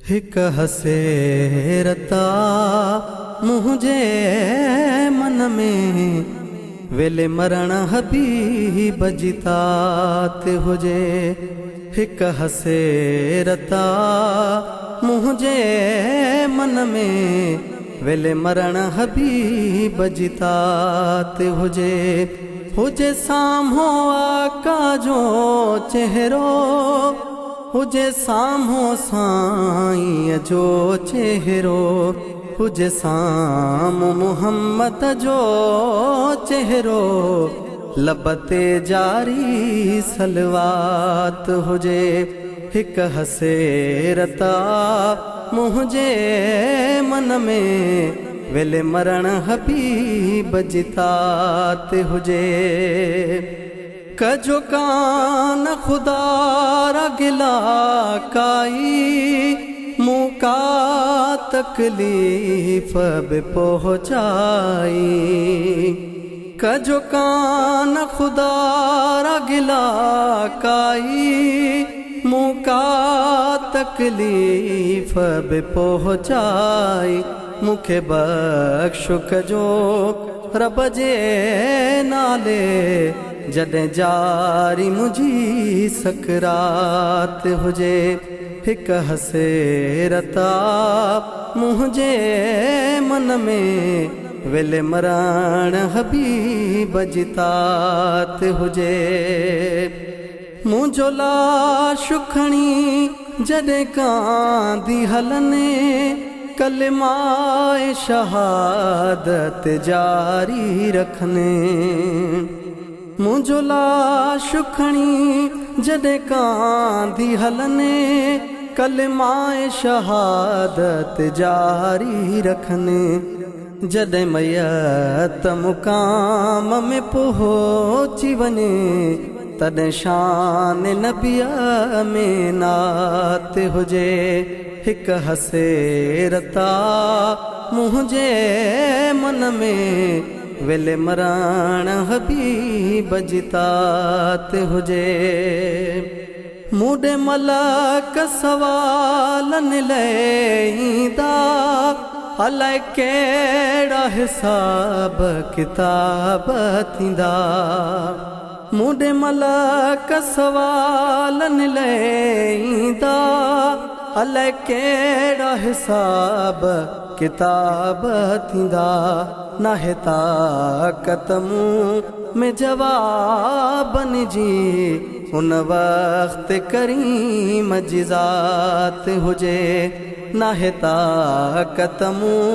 हिक हसेरता मुझे मन में वेले मरण हबीब जितात हुजे। हिक हसेरता मुझे मन में वेले मरण हबीब जितात हुजे साम्हो आका जो चेहरो हुजे साम्हो साईं जो चेहरो हुजे साम्हूं मुहम्मद जो चेहरो लबते जारी सलवात हुजे। हिक हसेरता मुझे मन में वेले मरण हबीब जितात हुजे। कजो कान खुदा रा गिला काई मुका तकलीफ बे पहुँचाई। कजो कान खुदा रा गिला काई मुका तकलीफ बे पहुँचाई। मुखे बख्श कजो रब जे नाले जॾहिं जारी मुझी सकरात हुजे। हिक हसेरता मुझे मन में वेले मरण हबीब जितात हुजे। मुंहिंजो लाश खणी जॾहिं कांदी हलने कलिमाए शहादत जारी रखने। मुंहिंजो लाश खणी जॾहिं कांदी हलने कलिमाए शहादत जारी रखने। जॾहिं मयत मुकाम में पहुची वञे तॾहिं शान नबीअ में नात हुजे। हिक हसेरता मुझे मन में वेले मरण हबीब जितात हुजे। मूडे मलक सवालन लईंदा अलाए केड़ा हिसाब किताब थींदा। मूडे मलक सवालन लईंदा अलाए केड़ा हिसाब किताब थींदा। नाहे ताक़त मूं में जवाबन जी उन वक्त करीम जी ज़ात हुजे। नाहे ताक़त मूं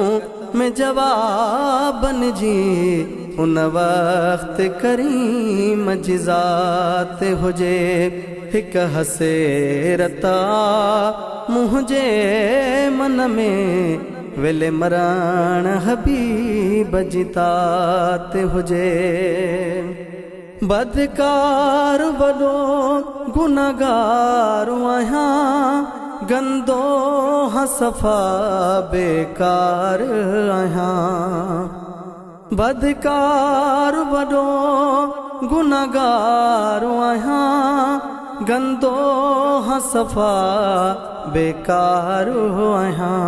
में जवाबन जी उन वक्त करीम जी ज़ात हुजे। हिक हसेरता मुझे मन में वेले मरण हबीब जितात हुजे। बदकार वॾो गुनहगार आहियां गंदो सफ़ा बेकार आहियां। बदकार वॾो गुनहगार आहियां गंदो सफ़ा बेकार आहियां।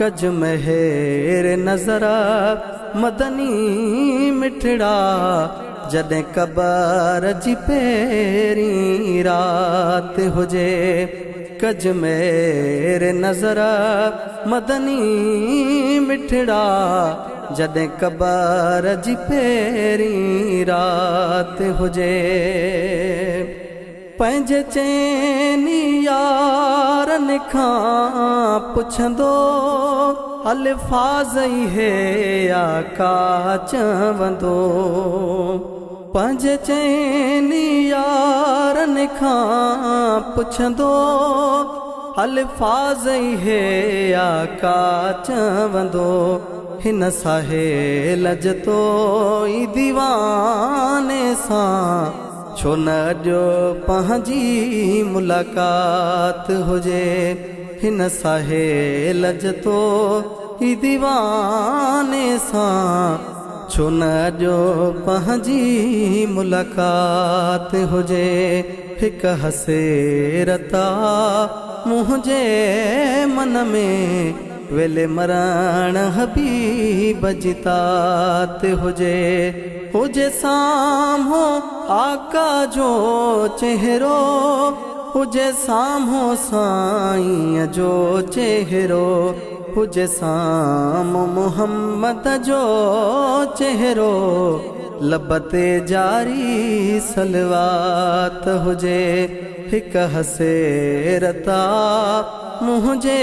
कज मेहर नज़र मदनी मिठड़ा जॾहिं कबर जी पहिरीं रात हुजे। कज मेहर नज़र मदनी मिठड़ा जॾहिं कबर जी पहिरीं रात हुजे। पंहिंजे चैनी यारनि खां पुछंदो अल्फाज़ हे आका चवंदो। पंहिंजे चैनी यारनि खां पुछंदो अल्फाज़ हे आका चवंदो। हिन साहेल जतो ई दीवाने सां छो न अॼो पंहिंजी मुलाक़ात हुजे। हिन साहेल जतो ई दीवाने सां छो न जो पंहिंजी मुलाक़ात हुजे हिक हसेरता मुंहिंजे मन में वेले मरण हबीब जी तात हुजे साम्हूं आका जो चेहरो हुजे साम्हूं साईं जो चेहरो हुजे साम्हूं मुहम्मद जो चेहरो लब ते जारी सलवात हुजे हिक हसेरता मुंहिंजे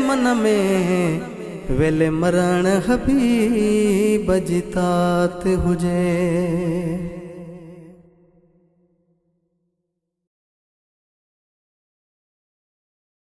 मन में वेले मरण हबीब जी तात हुजे।